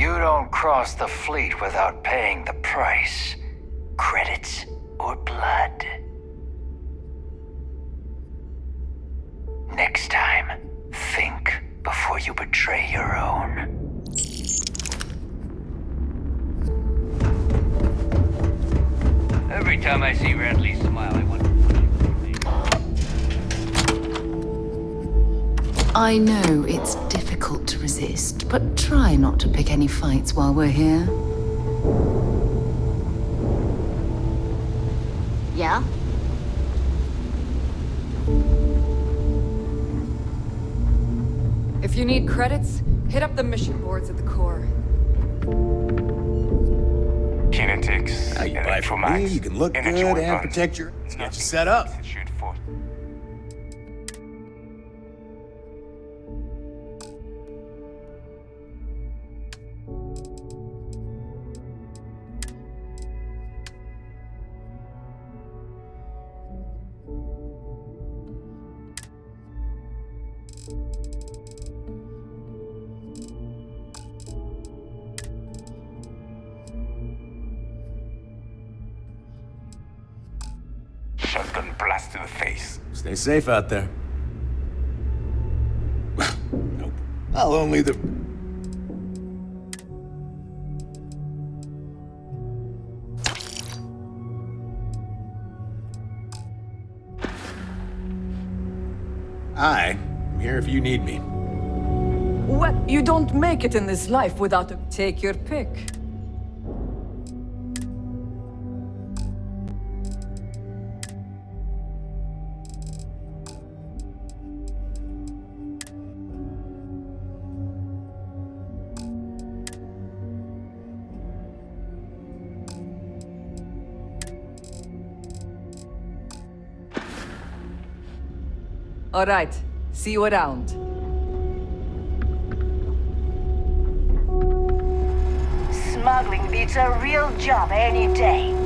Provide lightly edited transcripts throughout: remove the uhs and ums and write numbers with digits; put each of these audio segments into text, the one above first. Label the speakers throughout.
Speaker 1: You don't cross the fleet without paying the price. Credits or blood. Next time, think before you betray your own. Every time I see Radley smile, I wonder
Speaker 2: I know it's difficult to resist, but try not to pick any fights while we're here.
Speaker 3: Yeah?
Speaker 4: If you need credits, hit up the mission boards at the core.
Speaker 5: Kinetics,
Speaker 6: Now you buy from me, you can look good and protect your... Let's get you set up.
Speaker 5: Shotgun blast to the face.
Speaker 6: Stay safe out there. Nope. I'll only the... I'm here if you need me.
Speaker 4: Well, you don't make it in this life without a take your pick. All right, see you around.
Speaker 3: Smuggling beats a real job any day.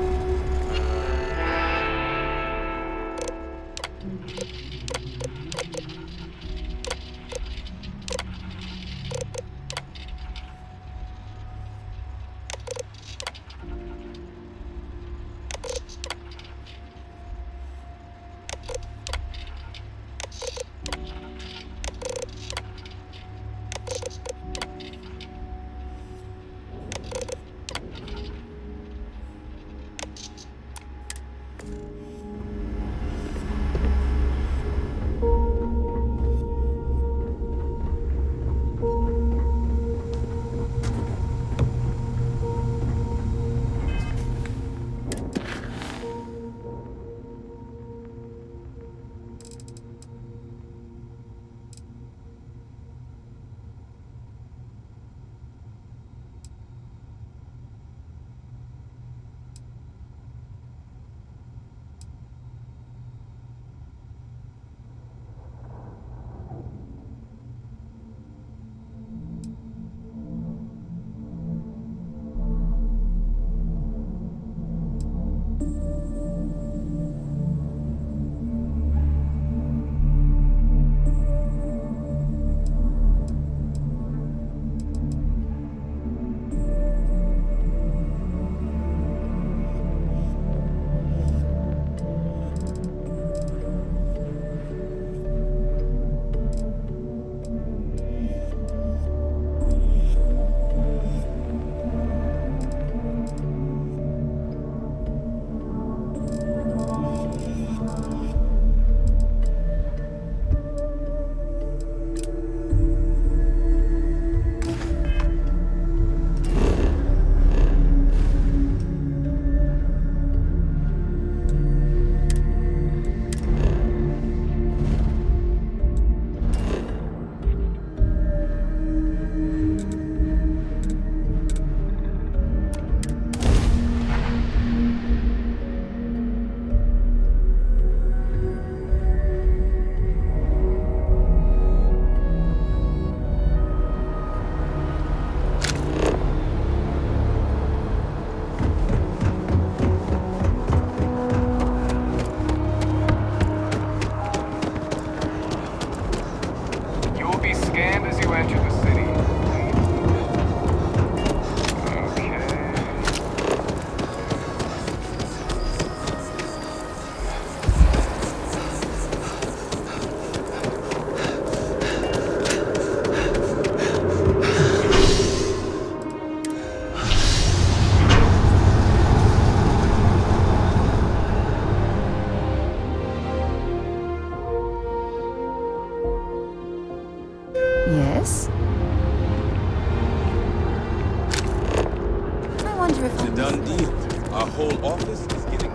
Speaker 6: done deal. Our whole office is getting...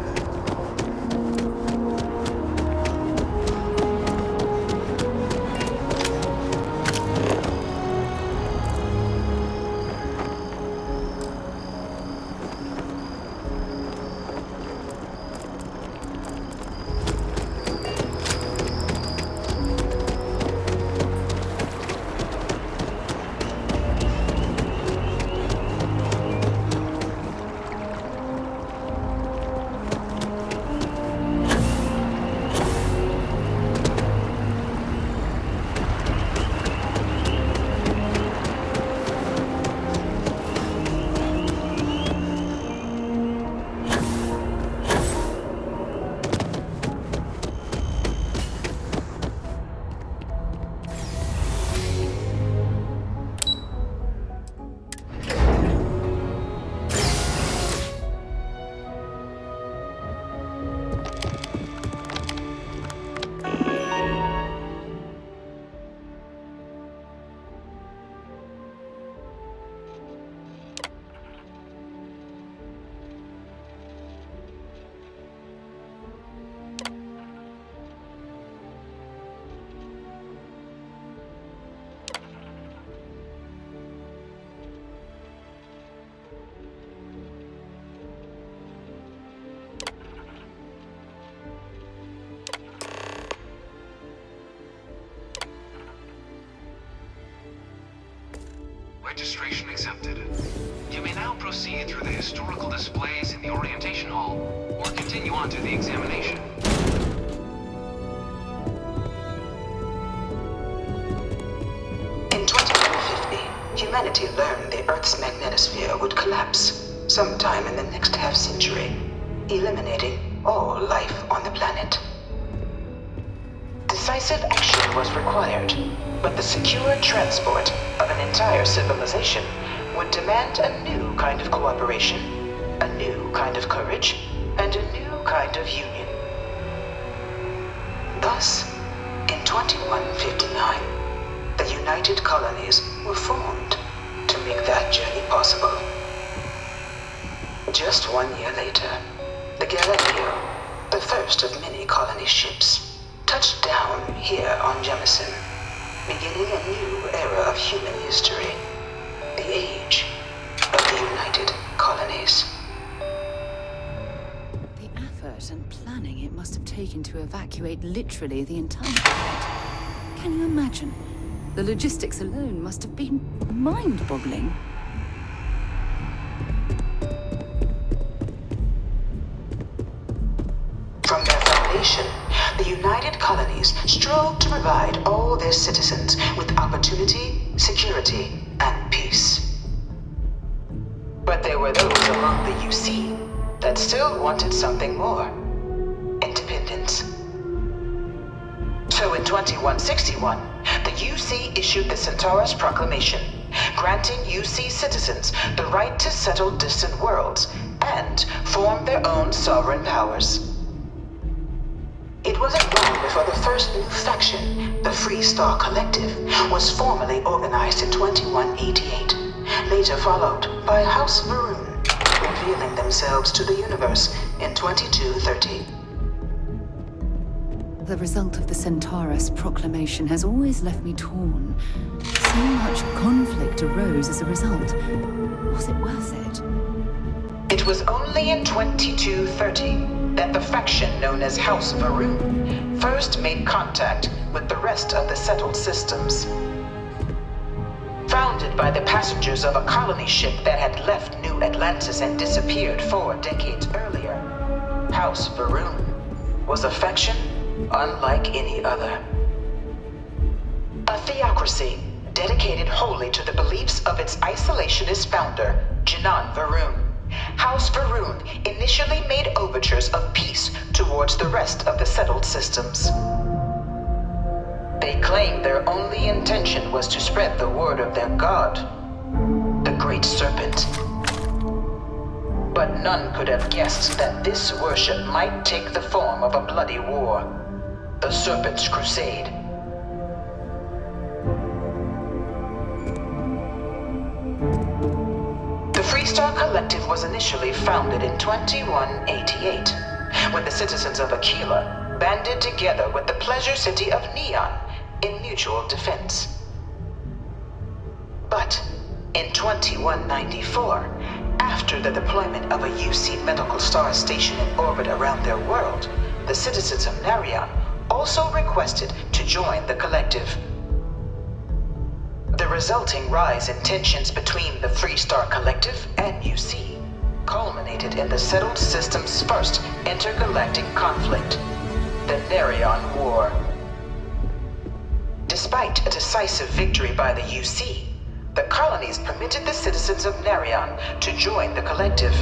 Speaker 7: Registration accepted. You may now proceed through the historical displays in the orientation hall, or continue on to the examination.
Speaker 8: In 2150, humanity learned the Earth's magnetosphere would collapse sometime in the next half-century, eliminating all life on the planet. Decisive action was required, but the secure transport of an entire civilization would demand a new kind of cooperation, a new kind of courage, and a new kind of union. Thus, in 2159, the United Colonies were formed to make that journey possible. Just 1 year later, the Galileo, the first of many colony ships, touched down here on Jemison, beginning a new era of human history, the age of the United Colonies.
Speaker 2: The effort and planning it must have taken to evacuate literally the entire planet. Can you imagine? The logistics alone must have been mind-boggling.
Speaker 8: From their foundation, the United Colonies strove to provide all their citizens with opportunity, security, and peace. But there were those among the UC that still wanted something more: independence. So in 2161, the UC issued the Centaurus Proclamation, granting UC citizens the right to settle distant worlds and form their own sovereign powers. It wasn't long before the first new faction, the Free Star Collective, was formally organized in 2188, later followed by House Varun, revealing themselves to the universe in 2230.
Speaker 2: The result of the Centaurus Proclamation has always left me torn. So much conflict arose as a result. Was it worth it?
Speaker 8: It was only in 2230 that the faction known as House Varun first made contact with the rest of the settled systems. Founded by the passengers of a colony ship that had left New Atlantis and disappeared 4 decades earlier, House Varun was a faction unlike any other. A theocracy dedicated wholly to the beliefs of its isolationist founder, Janan Varun. House Varun initially made overtures of peace towards the rest of the settled systems. They claimed their only intention was to spread the word of their god, the Great Serpent. But none could have guessed that this worship might take the form of a bloody war, the Serpent's Crusade. The Free Freestar Collective was initially founded in 2188, when the citizens of Aquila banded together with the pleasure city of Neon in mutual defense. But in 2194, after the deployment of a UC medical star station in orbit around their world, the citizens of Narion also requested to join the collective. The resulting rise in tensions between the Freestar Collective and UC culminated in the settled system's first intergalactic conflict, the Narion War. Despite a decisive victory by the UC, the colonies permitted the citizens of Narion to join the collective,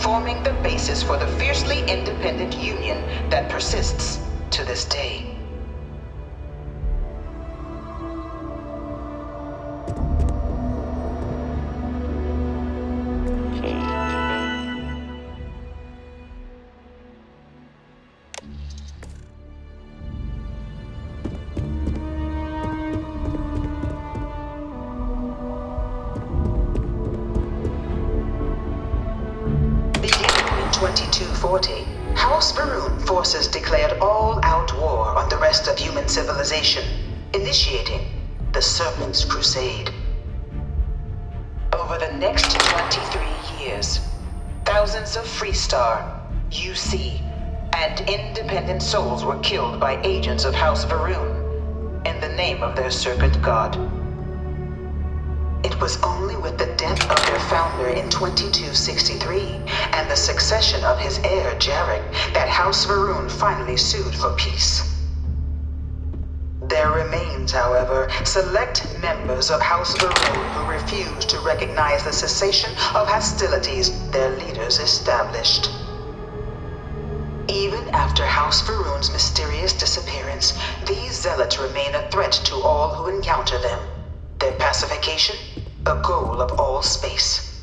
Speaker 8: forming the basis for the fiercely independent union that persists to this day. House Varun forces declared all-out war on the rest of human civilization, initiating the Serpent's Crusade. Over the next 23 years, thousands of Freestar, UC, and independent souls were killed by agents of House Varun in the name of their Serpent God. It was only with the death of their founder in 2263 and the succession of his heir, Jarek, that House Varun finally sued for peace. There remains, however, select members of House Varun who refuse to recognize the cessation of hostilities their leaders established. Even after House Varun's mysterious disappearance, these zealots remain a threat to all who encounter them. Their pacification, a goal of all space.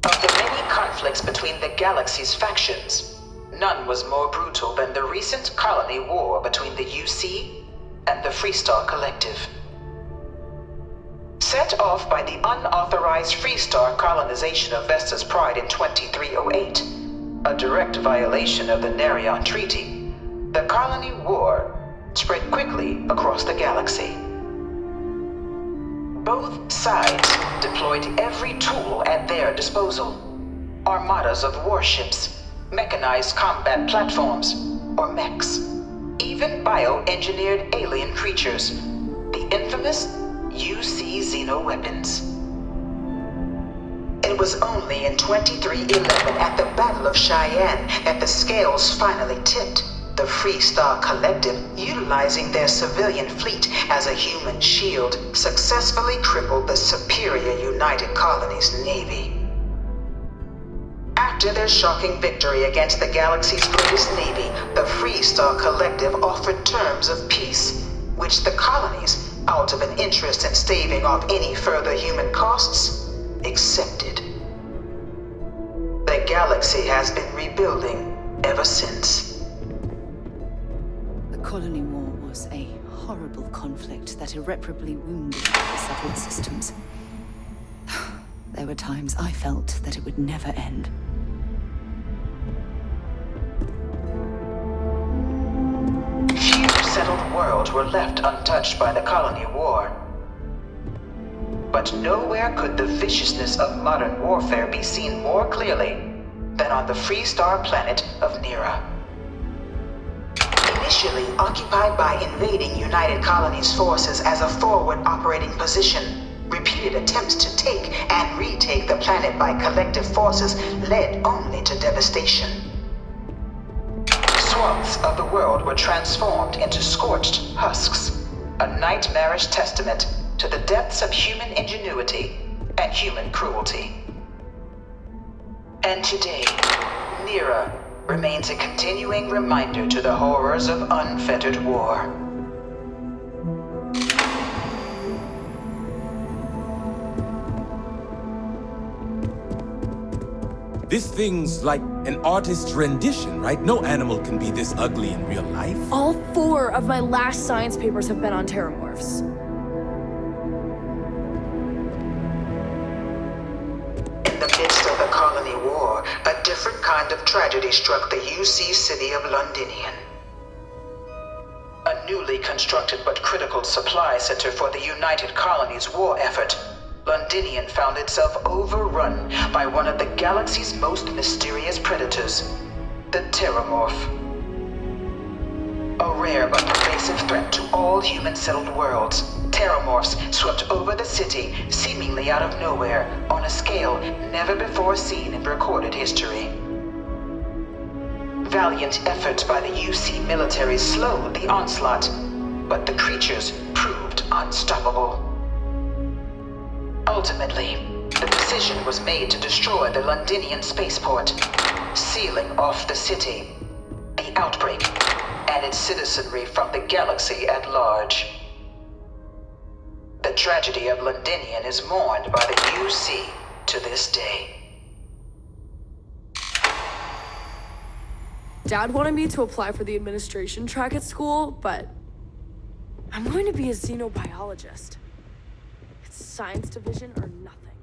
Speaker 8: Of the many conflicts between the galaxy's factions, none was more brutal than the recent colony war between the UC and the Freestar Collective. Set off by the unauthorized Freestar colonization of Vesta's Pride in 2308, a direct violation of the Narion Treaty, the colony war spread quickly across the galaxy. Both sides deployed every tool at their disposal. Armadas of warships, mechanized combat platforms, or mechs, even bioengineered alien creatures, the infamous UC xeno-weapons. It was only in 2311 at the Battle of Cheyenne that the scales finally tipped, the Freestar Collective, utilizing their civilian fleet as a human shield, successfully crippled the superior United Colonies Navy. After their shocking victory against the galaxy's greatest navy, the Freestar Collective offered terms of peace, which the colonies, out of an interest in staving off any further human costs, accepted. The galaxy has been rebuilding ever since.
Speaker 2: The colony war was a horrible conflict that irreparably wounded the settled systems. There were times I felt that it would never end.
Speaker 8: Few settled worlds were left untouched by the colony war. But nowhere could the viciousness of modern warfare be seen more clearly than on the Freestar planet of Nira. Initially occupied by invading United Colonies forces as a forward operating position, repeated attempts to take and retake the planet by collective forces led only to devastation. Swaths of the world were transformed into scorched husks, a nightmarish testament to the depths of human ingenuity and human cruelty. And today, Nira remains a continuing reminder to the horrors of unfettered war.
Speaker 6: This thing's like an artist's rendition, right? No animal can be this ugly in real life.
Speaker 9: All 4 of my last science papers have been on terramorphs.
Speaker 8: In the midst of the colony war, a different kind of tragedy struck the UC city of Londinian. A newly constructed but critical supply center for the United Colonies' war effort, Londinian found itself overrun by one of the galaxy's most mysterious predators, the Terramorph. A rare but pervasive threat to all human-settled worlds, Terramorphs swept over the city, seemingly out of nowhere, on a scale never before seen in recorded history. Valiant efforts by the UC military slowed the onslaught, but the creatures proved unstoppable. Ultimately, the decision was made to destroy the Londinian spaceport, sealing off the city, the outbreak, and its citizenry from the galaxy at large. The tragedy of Londinian is mourned by the UC to this day.
Speaker 9: Dad wanted me to apply for the administration track at school, but I'm going to be a xenobiologist. It's science division or nothing.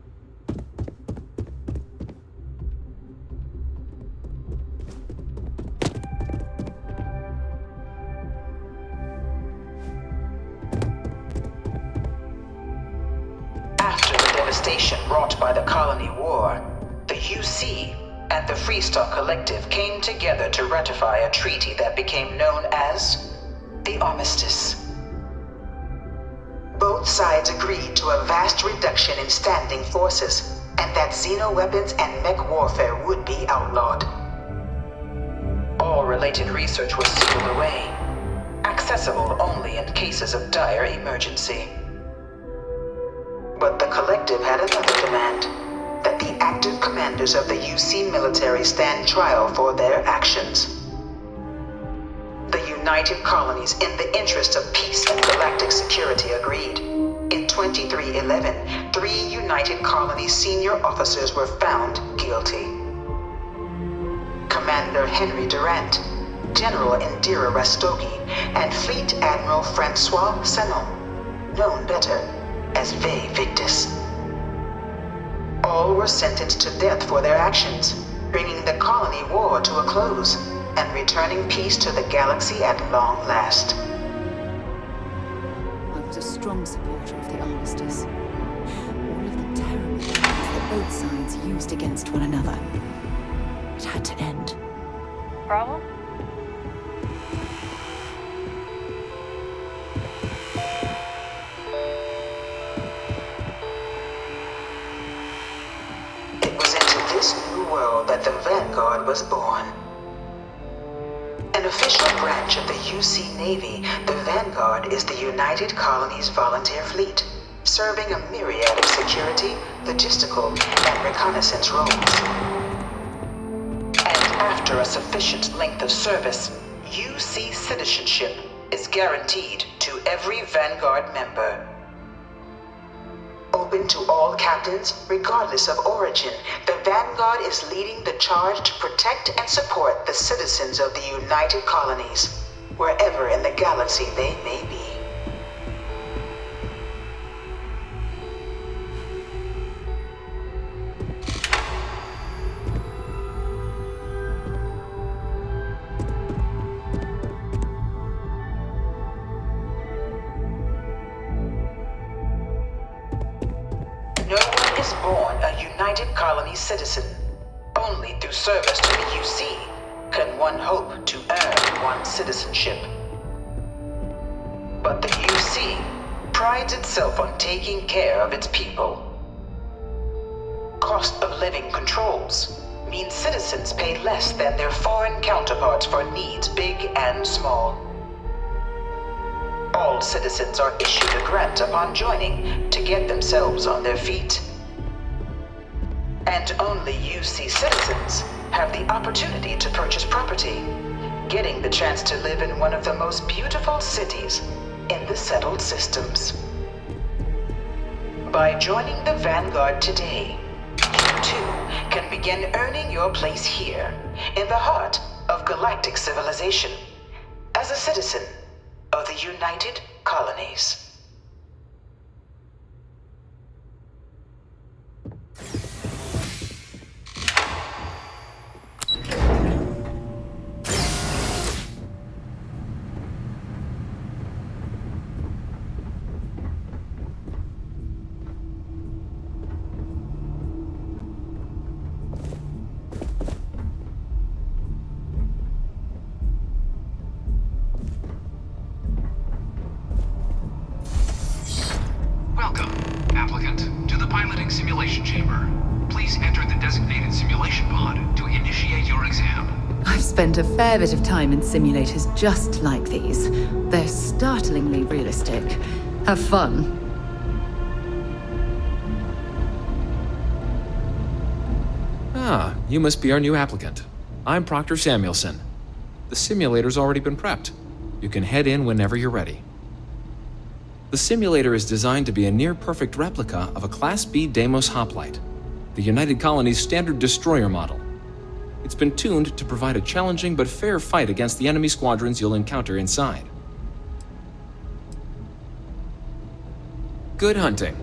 Speaker 8: After the devastation wrought by the colony war, the UC and the Freestar Collective came together to ratify a treaty that became known as the Armistice. Both sides agreed to a vast reduction in standing forces, and that xeno-weapons and mech warfare would be outlawed. All related research was sealed away, accessible only in cases of dire emergency. But the Collective had another demand, that the active commanders of the UC military stand trial for their actions. The United Colonies, in the interest of peace and galactic security, agreed. In 2311, 3 United Colonies senior officers were found guilty. Commander Henry Durant, General Indira Rastogi, and Fleet Admiral Francois Sanon, known better as Ve Victus. All were sentenced to death for their actions, bringing the colony war to a close and returning peace to the galaxy at long last.
Speaker 2: I was a strong supporter of the armistice. All of the terrible things that both sides used against one another. It had to end.
Speaker 3: Problem?
Speaker 8: It was into this new world that the Vanguard was born. An official branch of the UC Navy, the Vanguard is the United Colonies Volunteer Fleet, serving a myriad of security, logistical, and reconnaissance roles. And after a sufficient length of service, UC citizenship is guaranteed to every Vanguard member. Open to all captains, regardless of origin, the Vanguard is leading the charge to protect and support the citizens of the United Colonies, wherever in the galaxy they may be. No one is born a United Colonies citizen. Only through service to the UC can one hope to earn one's citizenship. But the UC prides itself on taking care of its people. Cost of living controls mean citizens pay less than their foreign counterparts for needs big and small. All citizens are issued a grant upon joining to get themselves on their feet. And only UC citizens have the opportunity to purchase property, getting the chance to live in one of the most beautiful cities in the settled systems. By joining the Vanguard today, you too can begin earning your place here, in the heart of galactic civilization, as a citizen of the United Colonies.
Speaker 7: Welcome, applicant, to the piloting simulation chamber. Please enter the designated simulation pod to initiate your exam.
Speaker 2: I've spent a fair bit of time in simulators just like these. They're startlingly realistic. Have fun.
Speaker 10: Ah, you must be our new applicant. I'm Proctor Samuelson. The simulator's already been prepped. You can head in whenever you're ready. The simulator is designed to be a near-perfect replica of a Class B Deimos hoplite, the United Colony's standard destroyer model. It's been tuned to provide a challenging but fair fight against the enemy squadrons you'll encounter inside. Good hunting.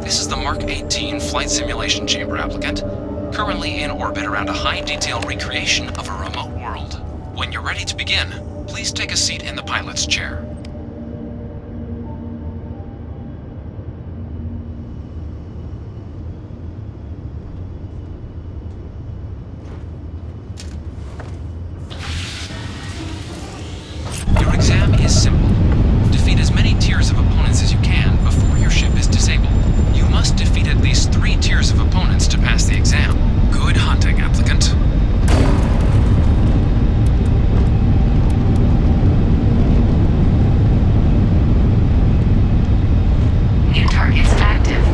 Speaker 10: This is the Mark 18 flight simulation chamber, applicant. Currently in orbit around a high-detail recreation of a remote world. When you're ready to begin, please take a seat in the pilot's chair. Your exam is simple. Defeat as many tiers of opponents as you can before your ship is disabled. You must defeat at least 3 tiers of opponents to pass the exam. Good hunting, applicant.
Speaker 3: New targets active.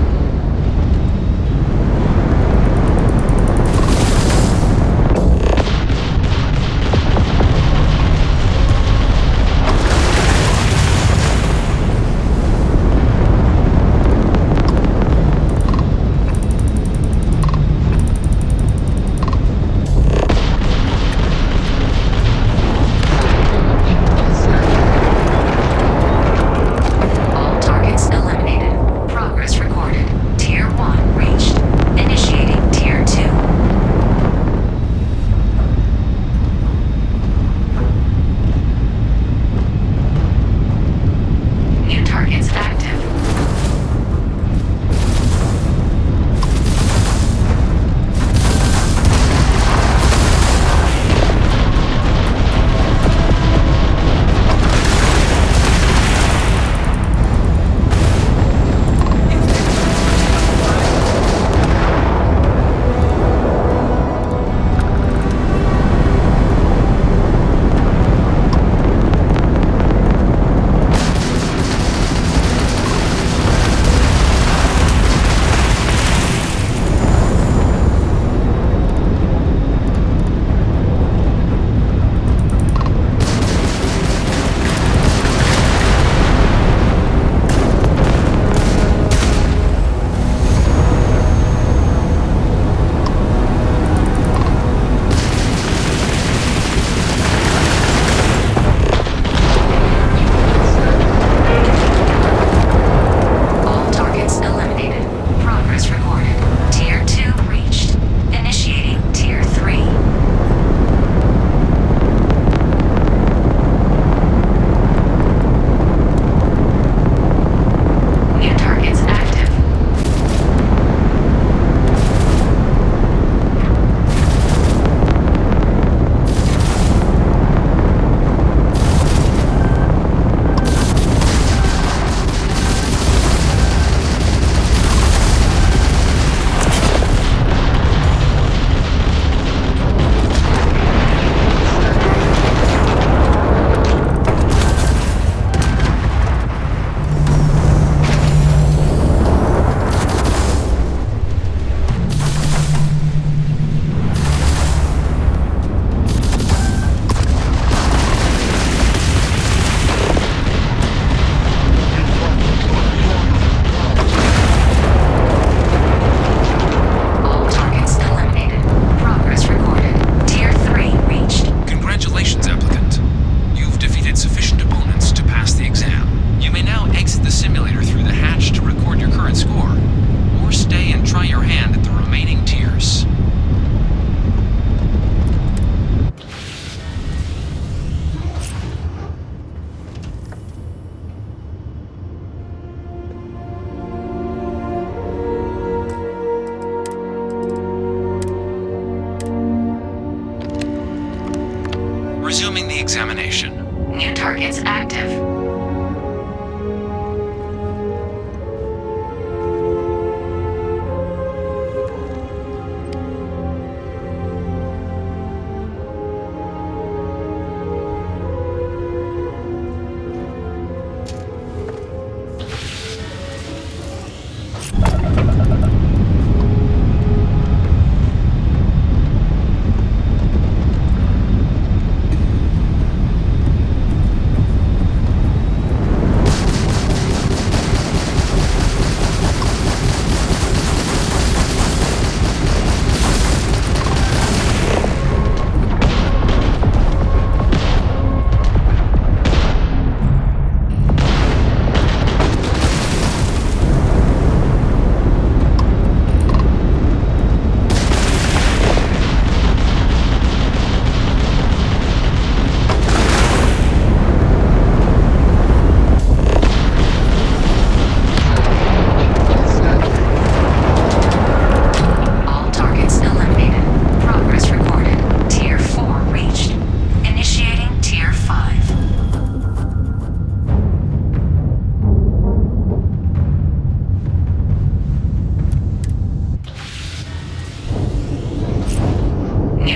Speaker 10: Resuming the examination.
Speaker 2: New targets active.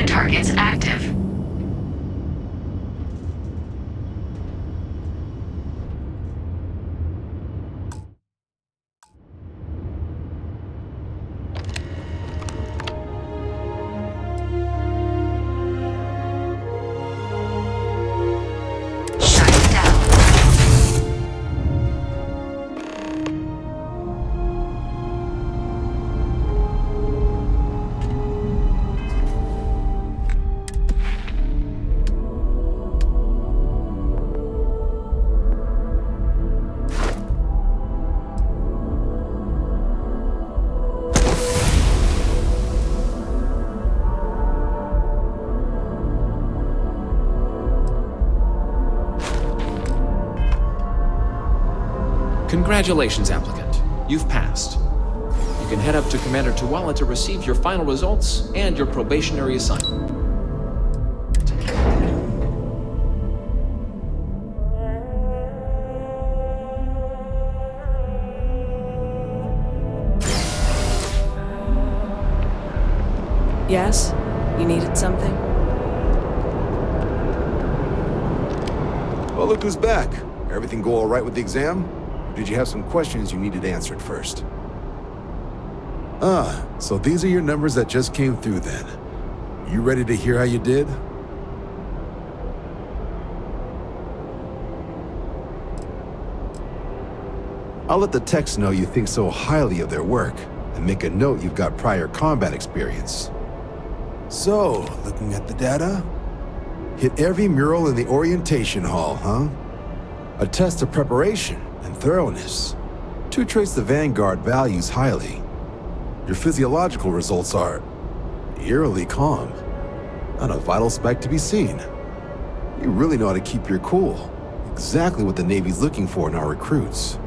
Speaker 2: Targets active.
Speaker 10: Congratulations, applicant. You've passed. You can head up to Commander Tuwala to receive your final results and your probationary assignment.
Speaker 4: Yes? You needed something?
Speaker 11: Well, look who's back. Everything go all right with the exam? Or did you have some questions you needed answered first? Ah, so these are your numbers that just came through then. You ready to hear how you did? I'll let the techs know you think so highly of their work, and make a note you've got prior combat experience. So, looking at the data? Hit every mural in the orientation hall, huh? A test of preparation and thoroughness. 2 traits the Vanguard values highly. Your physiological results are eerily calm. Not a vital spike to be seen. You really know how to keep your cool. Exactly what the Navy's looking for in our recruits.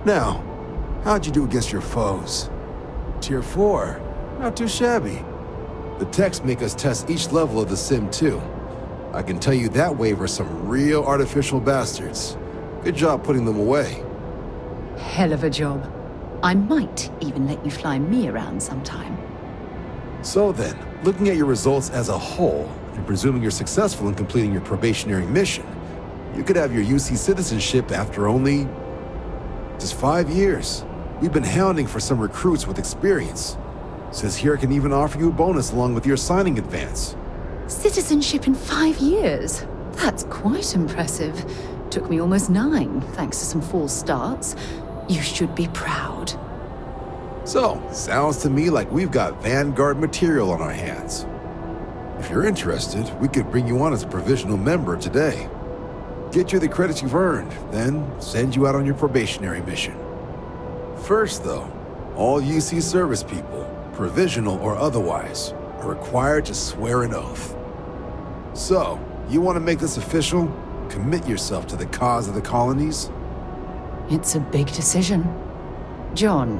Speaker 11: Now, how'd you do against your foes? Tier 4, not too shabby. The techs make us test each level of the sim too. I can tell you that wave are some real artificial bastards. Good job putting them away.
Speaker 2: Hell of a job. I might even let you fly me around sometime.
Speaker 11: So then, looking at your results as a whole, and presuming you're successful in completing your probationary mission, you could have your UC citizenship after only just 5 years. We've been hounding for some recruits with experience. Says here I can even offer you a bonus along with your signing advance.
Speaker 2: Citizenship in 5 years? That's quite impressive. Took me almost 9, thanks to some false starts. You should be proud.
Speaker 11: So, sounds to me like we've got Vanguard material on our hands. If you're interested, we could bring you on as a provisional member today. Get you the credits you've earned, then send you out on your probationary mission. First though, all UC service people, provisional or otherwise, are required to swear an oath. So, you want to make this official? Commit yourself to the cause of the colonies?
Speaker 2: It's a big decision. John,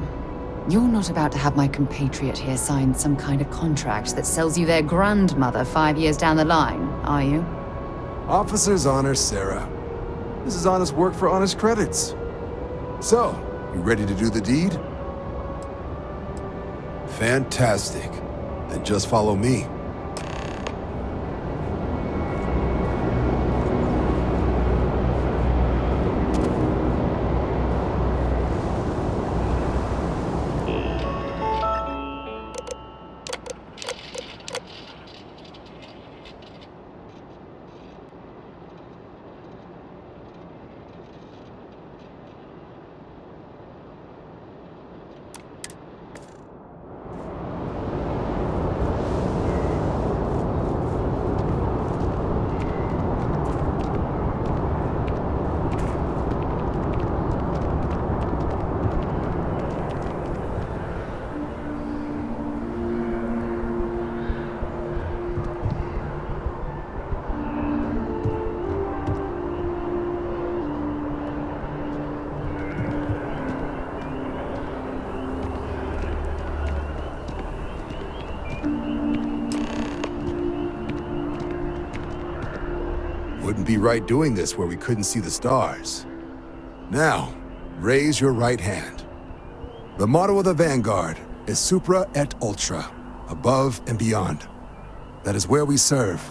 Speaker 2: you're not about to have my compatriot here sign some kind of contract that sells you their grandmother 5 years down the line, are you?
Speaker 11: Officer's honor, Sarah. This is honest work for honest credits. So, you ready to do the deed? Fantastic. Then just follow me. Wouldn't be right doing this where we couldn't see the stars. Now, raise your right hand. The motto of the Vanguard is Supra et Ultra, above and beyond. That is where we serve,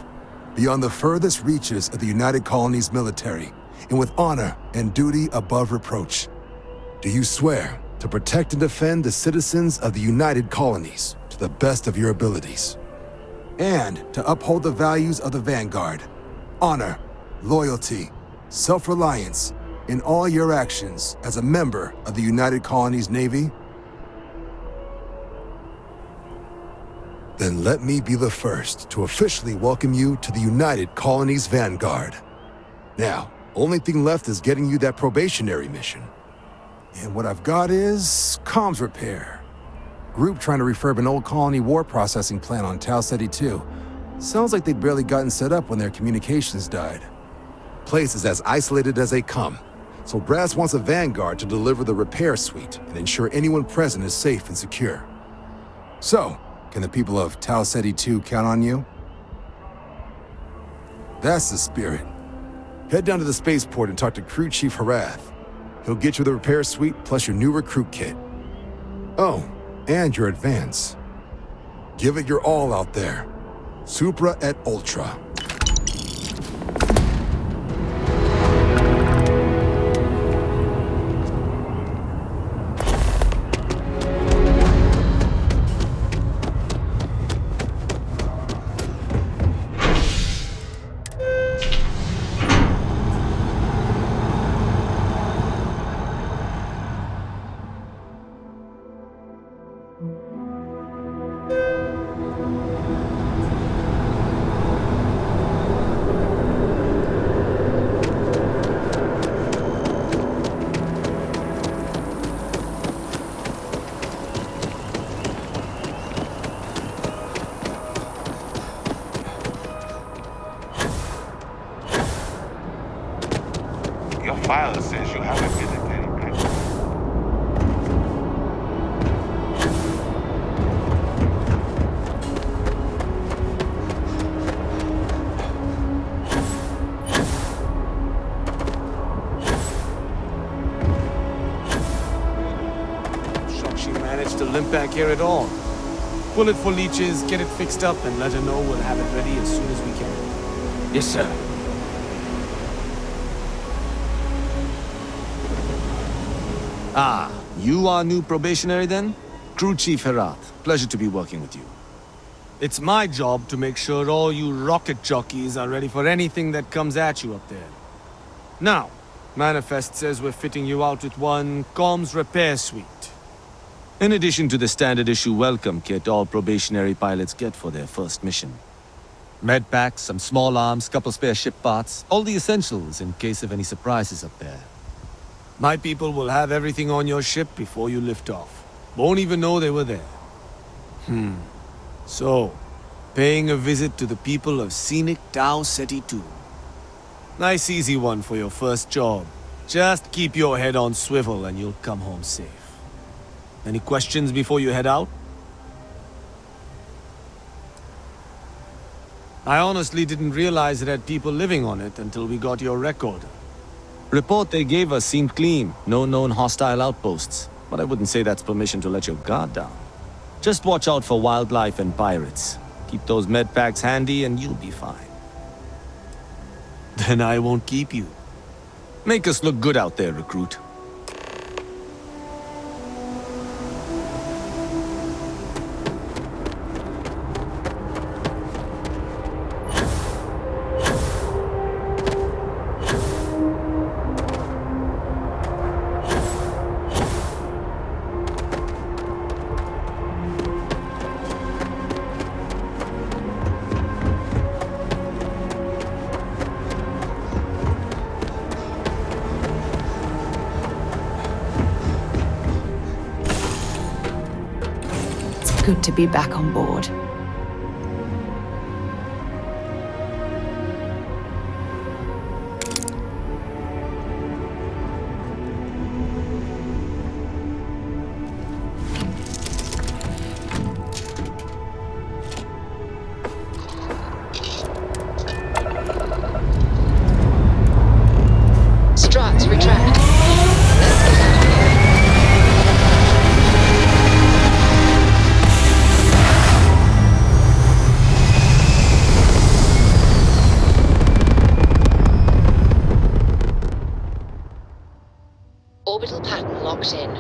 Speaker 11: beyond the furthest reaches of the United Colonies military, and with honor and duty above reproach. Do you swear to protect and defend the citizens of the United Colonies to the best of your abilities, and to uphold the values of the Vanguard, honor, loyalty, self-reliance in all your actions as a member of the United Colonies Navy? Then let me be the first to officially welcome you to the United Colonies Vanguard. Now, only thing left is getting you that probationary mission. And what I've got is comms repair. Group trying to refurb an old colony war processing plant on Tau Ceti 2. Sounds like they'd barely gotten set up when their communications died. Place is as isolated as they come, so Brass wants a Vanguard to deliver the repair suite and ensure anyone present is safe and secure. So, can the people of Tau Ceti 2 count on you? That's the spirit. Head down to the spaceport and talk to Crew Chief Harath. He'll get you the repair suite plus your new recruit kit. Oh, and your advance. Give it your all out there. Supra et Ultra.
Speaker 5: Your file says you haven't visited any planet.
Speaker 12: Shocked she managed to limp back here at all. Pull it for leeches, get it fixed up, and let her know we'll have it ready as soon as we can.
Speaker 10: Yes, sir.
Speaker 13: Ah, you are new probationary then? Crew Chief Herath, pleasure to be working with you.
Speaker 12: It's my job to make sure all you rocket jockeys are ready for anything that comes at you up there. Now, Manifest says we're fitting you out with one comms repair suite.
Speaker 13: In addition to the standard issue welcome kit all probationary pilots get for their first mission. Med packs, some small arms, couple spare ship parts, all the essentials in case of any surprises up there.
Speaker 12: My people will have everything on your ship before you lift off. Won't even know they were there. So, paying a visit to the people of scenic Tau Ceti 2. Nice easy one for your first job. Just keep your head on swivel and you'll come home safe. Any questions before you head out? I honestly didn't realize it had people living on it until we got your record.
Speaker 13: Report they gave us seemed clean. No known hostile outposts. But I wouldn't say that's permission to let your guard down. Just watch out for wildlife and pirates. Keep those med packs handy and you'll be fine.
Speaker 12: Then I won't keep you.
Speaker 13: Make us look good out there, recruit.
Speaker 2: Good to be back on board.
Speaker 14: Struts retract. Let's get out of here. Orbital pattern locked in.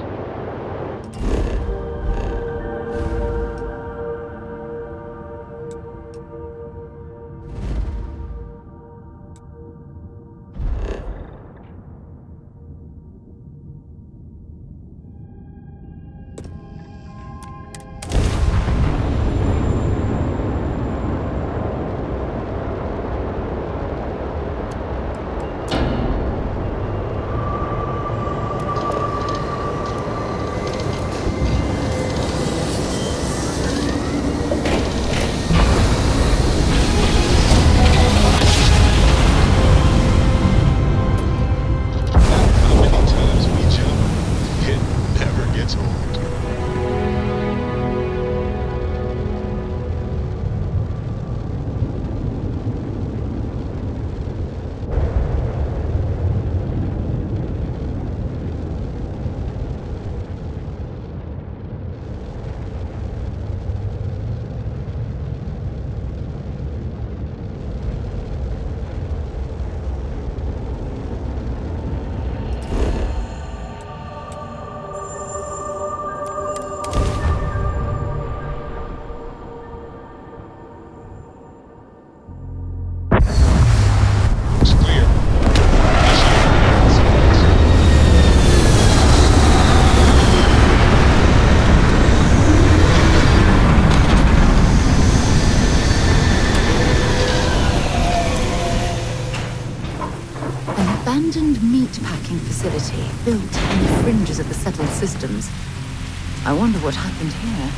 Speaker 2: Abandoned meat-packing facility built on the fringes of the settled systems. I wonder what happened here.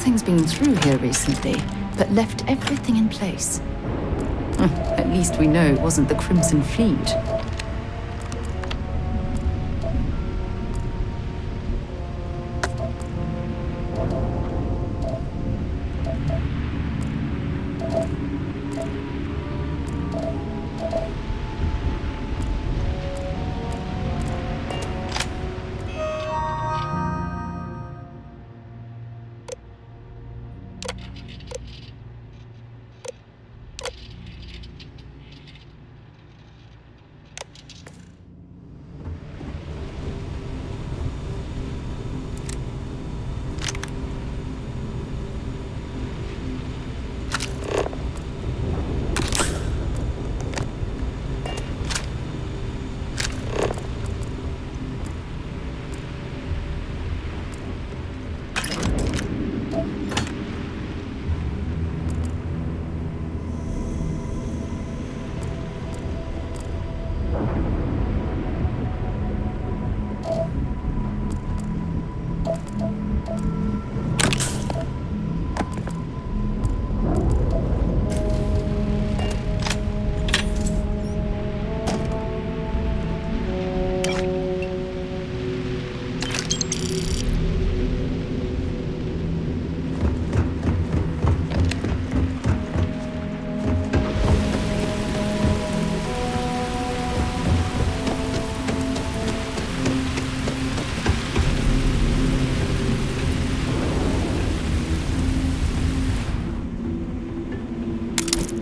Speaker 2: Something's been through here recently, but left everything in place. At least we know it wasn't the Crimson Fleet.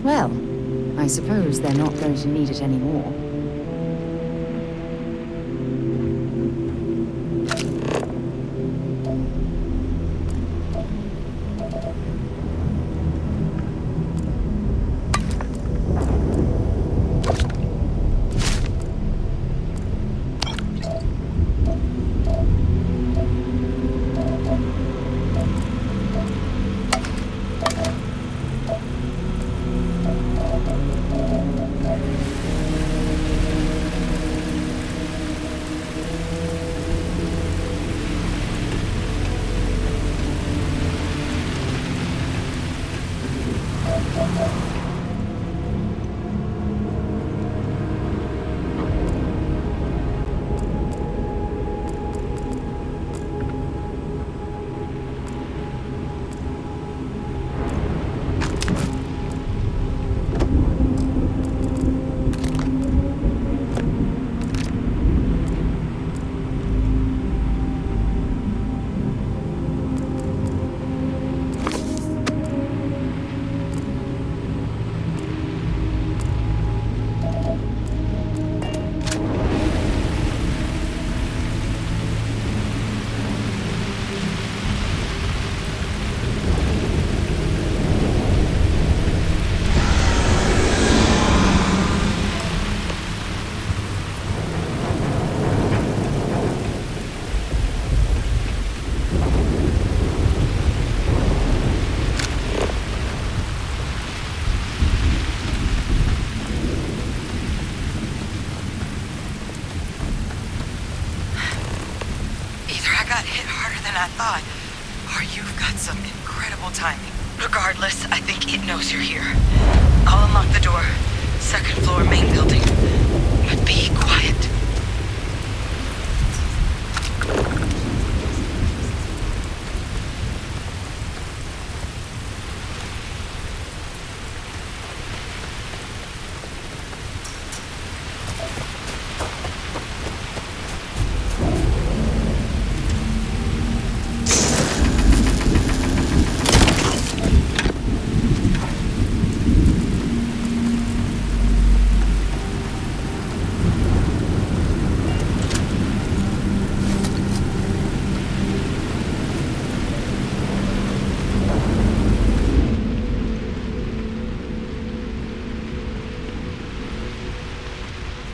Speaker 2: Well, I suppose they're not going to need it anymore.
Speaker 8: I thought. Or you've got some incredible timing. Regardless, I think it knows you're here. I'll unlock the door. Second floor, main building. But be quiet.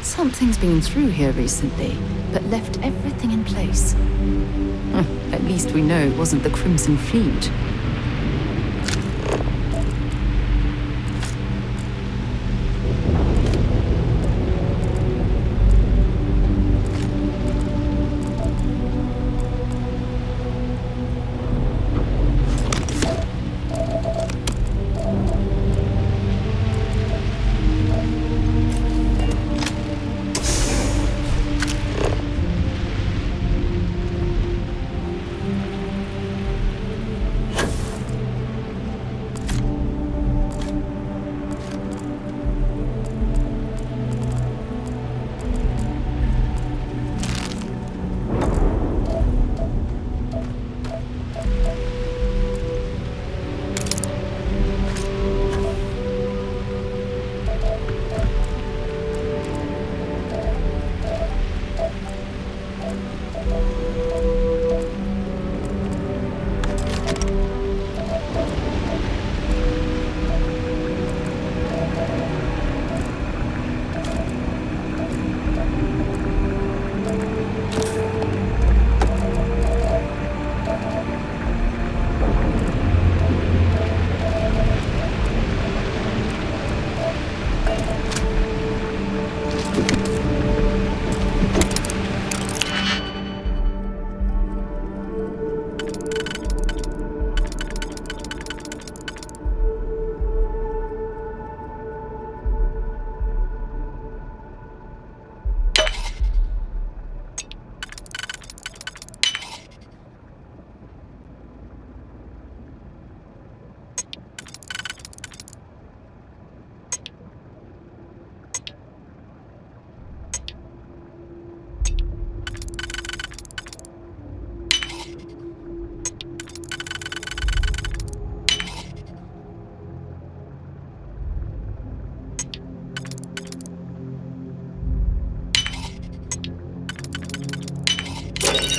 Speaker 2: Something's been through here recently, but left everything in place. At least we know it wasn't the Crimson Fleet.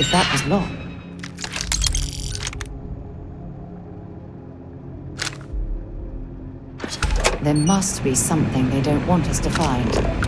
Speaker 2: if that was locked. There must be something they don't want us to find.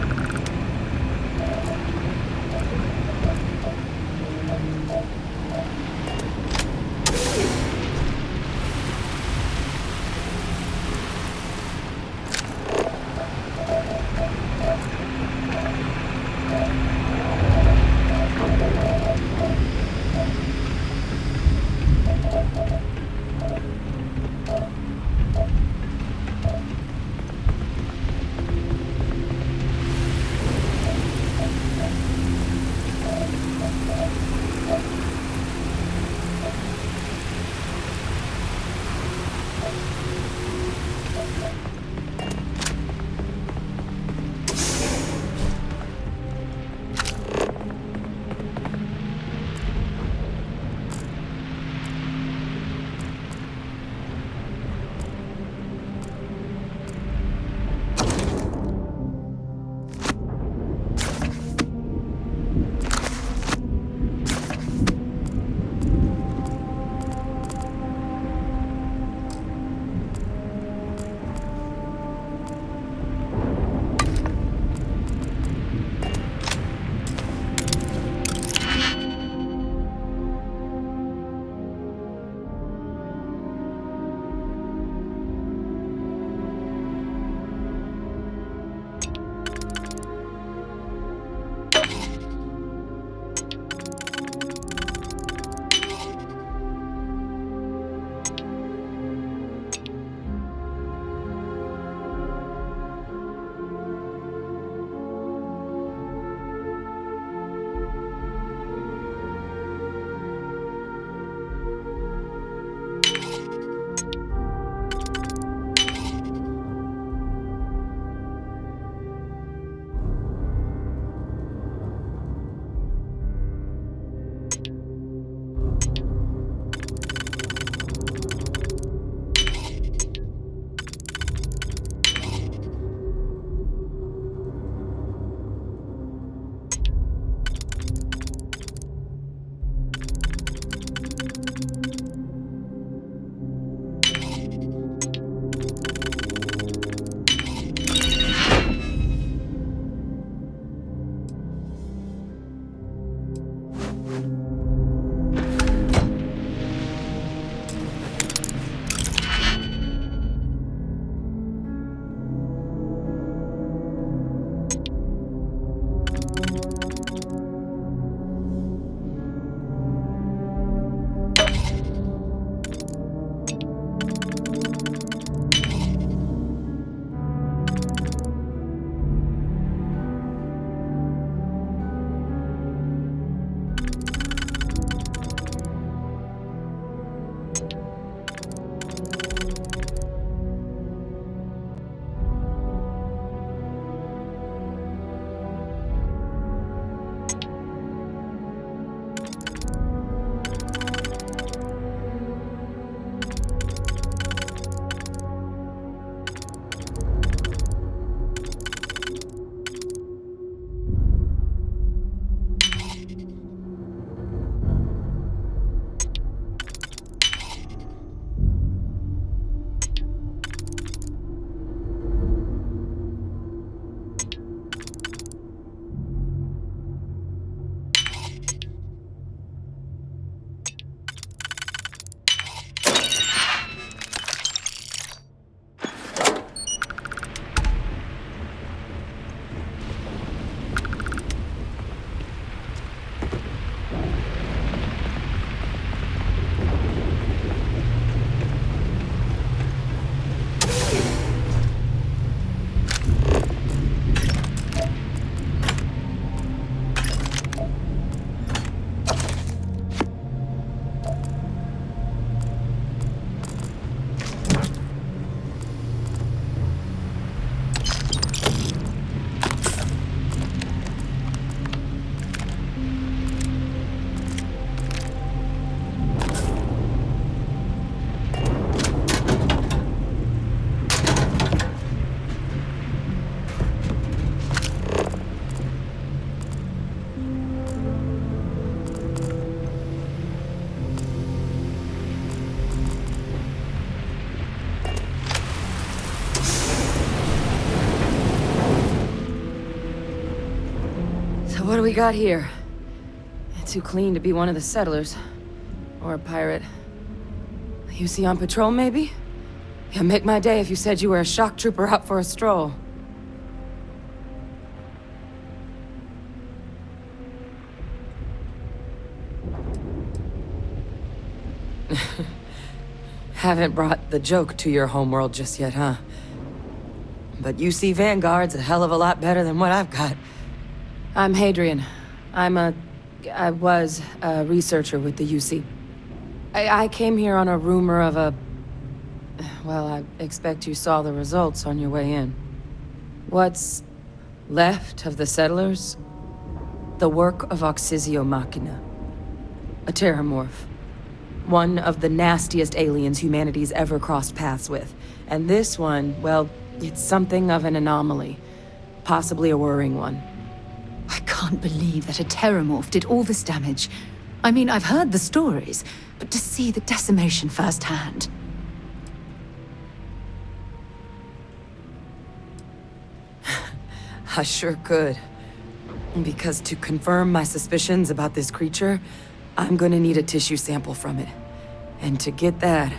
Speaker 4: So what do we got here? Too clean to be one of the settlers. Or a pirate. You see on patrol, maybe? Yeah, make my day if you said you were a shock trooper out for a stroll. Haven't brought the joke to your homeworld just yet, huh? But UC Vanguard's a hell of a lot better than what I've got. I'm Hadrian. I was a researcher with the UC. I came here on a rumor of a... Well, I expect you saw the results on your way in. What's left of the settlers? The work of Auxisio Machina. A terramorph. One of the nastiest aliens humanity's ever crossed paths with. And this one, well, it's something of an anomaly. Possibly a worrying one.
Speaker 2: I can't believe that a terramorph did all this damage. I mean, I've heard the stories, but to see the decimation firsthand...
Speaker 4: I sure could. Because to confirm my suspicions about this creature, I'm gonna need a tissue sample from it. And to get that,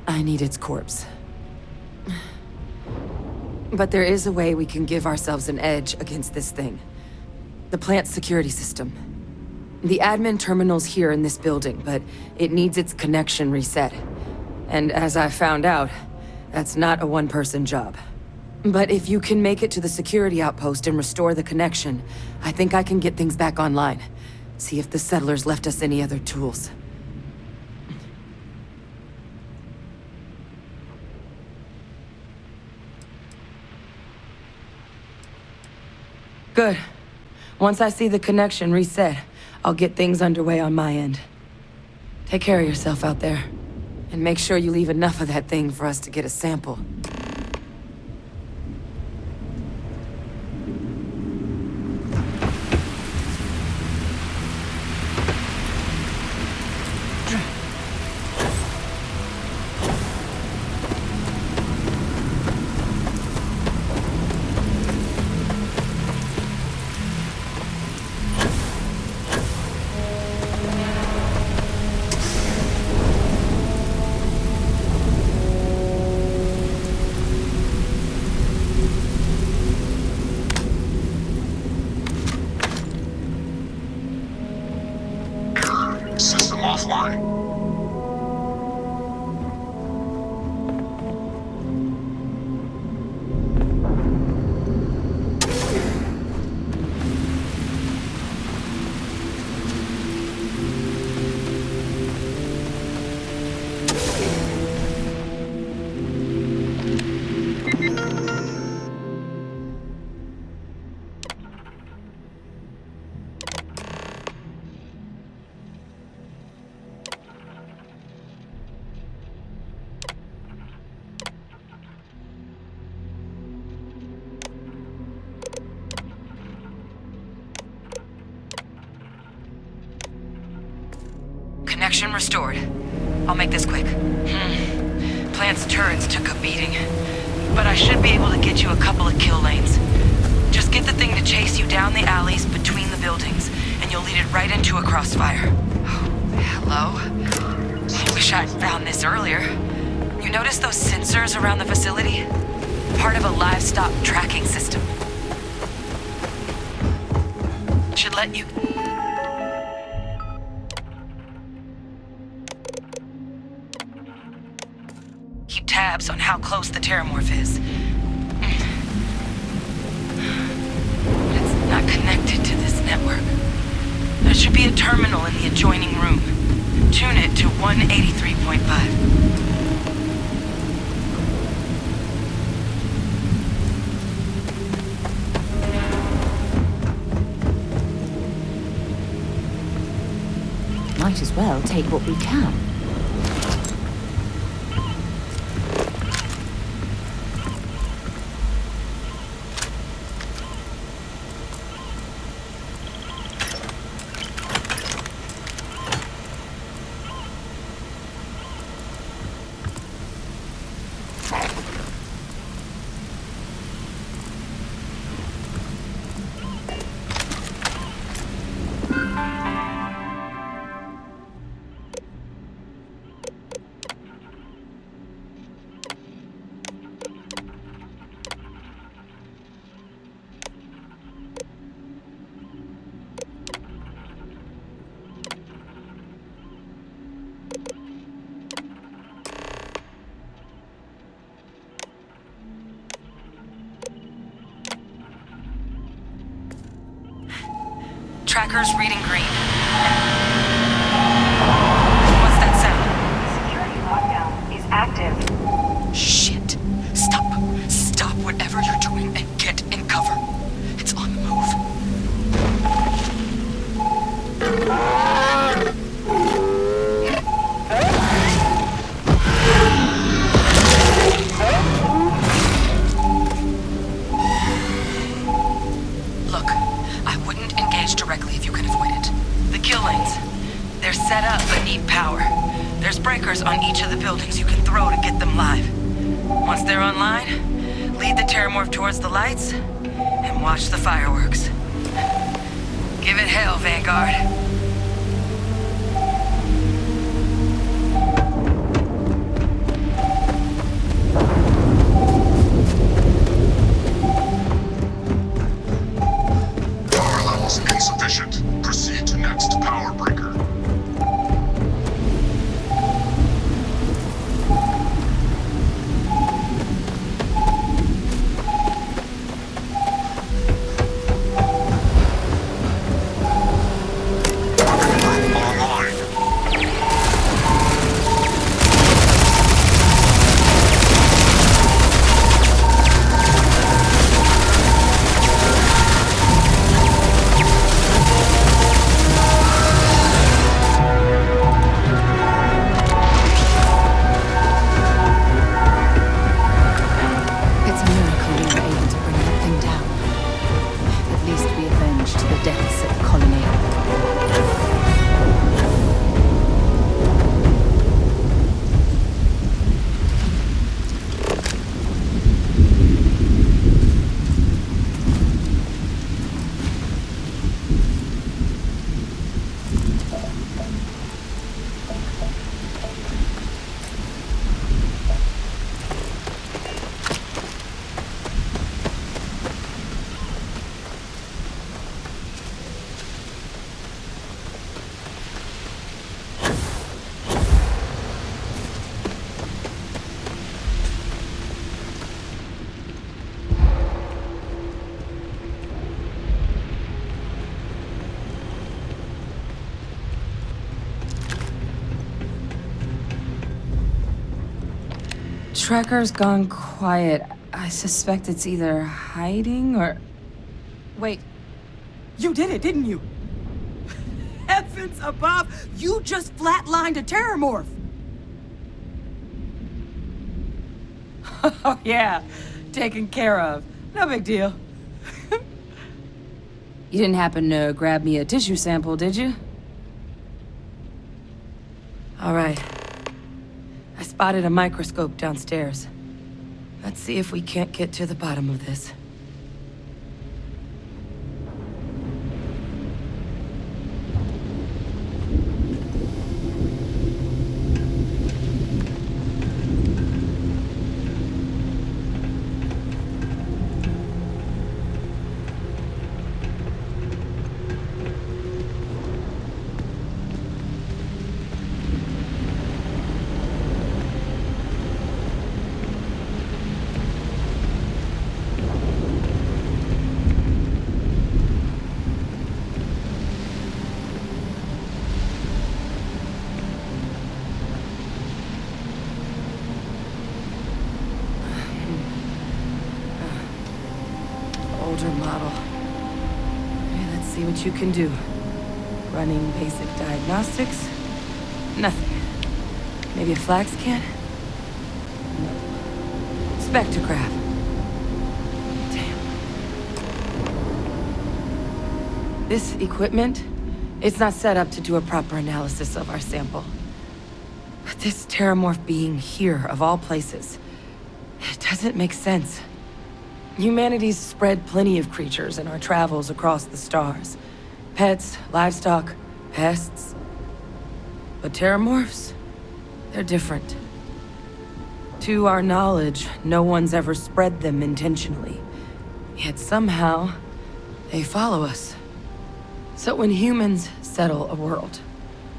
Speaker 4: I need its corpse. But there is a way we can give ourselves an edge against this thing. The plant's security system. The admin terminal's here in this building, but it needs its connection reset. And as I found out, that's not a one-person job. But if you can make it to the security outpost and restore the connection, I think I can get things back online. See if the settlers left us any other tools. Good. Once I see the connection reset, I'll get things underway on my end. Take care of yourself out there. And make sure you leave enough of that thing for us to get a sample.
Speaker 5: System offline.
Speaker 4: Connection restored. I'll make this quick. Plant's turrets took a beating, but I should be able to get you a couple of kill lanes. Just get the thing to chase you down the alleys between the buildings, and you'll lead it right into a crossfire. Oh, hello? Wish I'd found this earlier. You notice those sensors around the facility? Part of a livestock tracking system. Should let you... keep tabs on how close the terramorph is. But it's not connected to this network. There should be a terminal in the adjoining room. Tune it to 183.5.
Speaker 2: Might as well take what we can.
Speaker 4: Tracker's reading green. What's that sound?
Speaker 3: Security lockdown is active.
Speaker 4: Shit. Stop. Stop whatever you're doing and get in cover. It's on the move. Look, I wouldn't engage directly if you can avoid it. The kill lanes, they're set up but need power. There's breakers on each of the buildings you can throw to get them live. Once they're online, lead the Terramorph towards the lights and watch the fireworks. Give it hell, Vanguard.
Speaker 15: Power levels insufficient. Proceed to next power breaker.
Speaker 4: Tracker's gone quiet. I suspect it's either hiding or... Wait. You did it, didn't you? Heavens above! You just flatlined a Terramorph! Oh, yeah. Taken care of. No big deal. You didn't happen to grab me a tissue sample, did you? All right. I spotted a microscope downstairs. Let's see if we can't get to the bottom of this. Older model. Okay, let's see what you can do. Running basic diagnostics. Nothing. Maybe a flax can? No. Spectrograph. Damn. This equipment, it's not set up to do a proper analysis of our sample. But this Terramorph being here, of all places, it doesn't make sense. Humanity's spread plenty of creatures in our travels across the stars. Pets, livestock, pests. But Terramorphs, they're different. To our knowledge, no one's ever spread them intentionally. Yet somehow, they follow us. So when humans settle a world,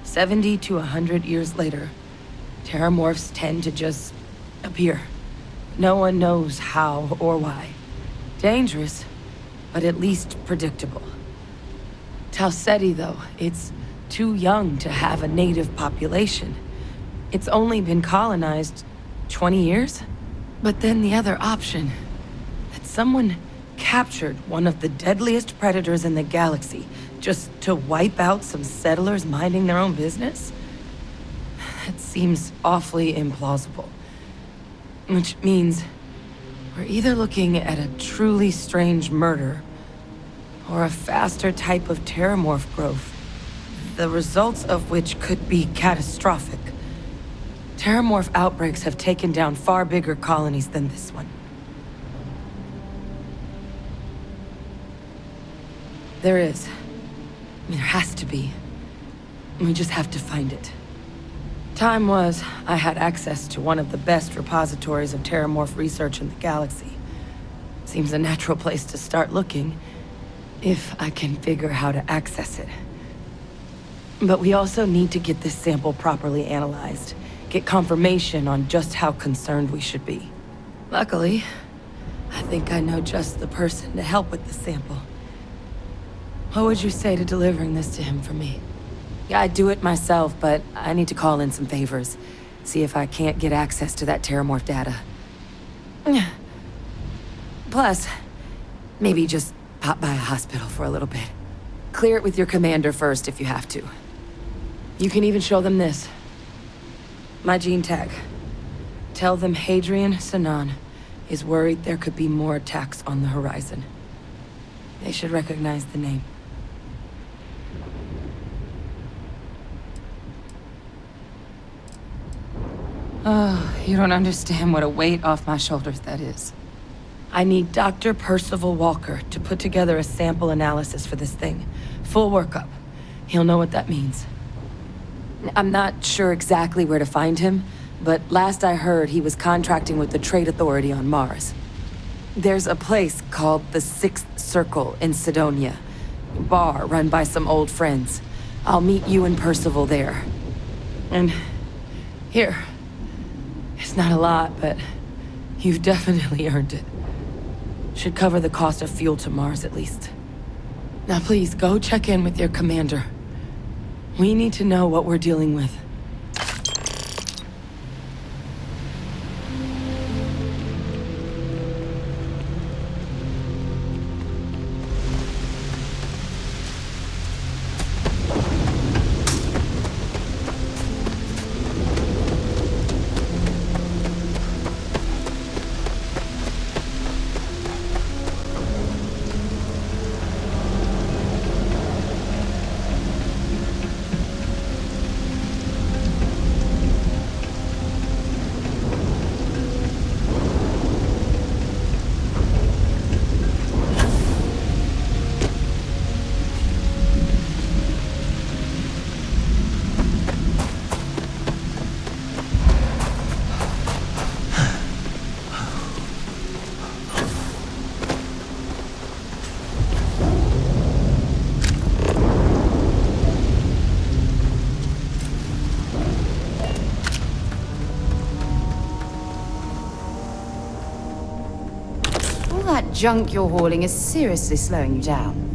Speaker 4: 70 to 100 years later, Terramorphs tend to just appear. No one knows how or why. Dangerous, but at least predictable. Tau Ceti, though, it's too young to have a native population. It's only been colonized 20 years? But then the other option, that someone captured one of the deadliest predators in the galaxy just to wipe out some settlers minding their own business? That seems awfully implausible. Which means we're either looking at a truly strange murder or a faster type of terramorph growth, the results of which could be catastrophic. Terramorph outbreaks have taken down far bigger colonies than this one. There is. There has to be. We just have to find it. Time was, I had access to one of the best repositories of terramorph research in the galaxy. Seems a natural place to start looking, if I can figure how to access it. But we also need to get this sample properly analyzed, get confirmation on just how concerned we should be. Luckily, I think I know just the person to help with the sample. What would you say to delivering this to him for me? I'd do it myself, but I need to call in some favors. See if I can't get access to that terramorph data. Plus, maybe just pop by a hospital for a little bit. Clear it with your commander first if you have to. You can even show them this. My gene tag. Tell them Hadrian Sanan is worried there could be more attacks on the horizon. They should recognize the name. Oh, you don't understand what a weight off my shoulders that is. I need Dr. Percival Walker to put together a sample analysis for this thing. Full workup. He'll know what that means. I'm not sure exactly where to find him, but last I heard he was contracting with the Trade Authority on Mars. There's a place called the Sixth Circle in Sidonia. A bar run by some old friends. I'll meet you and Percival there. And here. It's not a lot, but you've definitely earned it. Should cover the cost of fuel to Mars, at least. Now please, go check in with your commander. We need to know what we're dealing with.
Speaker 2: Junk you're hauling is seriously slowing you down.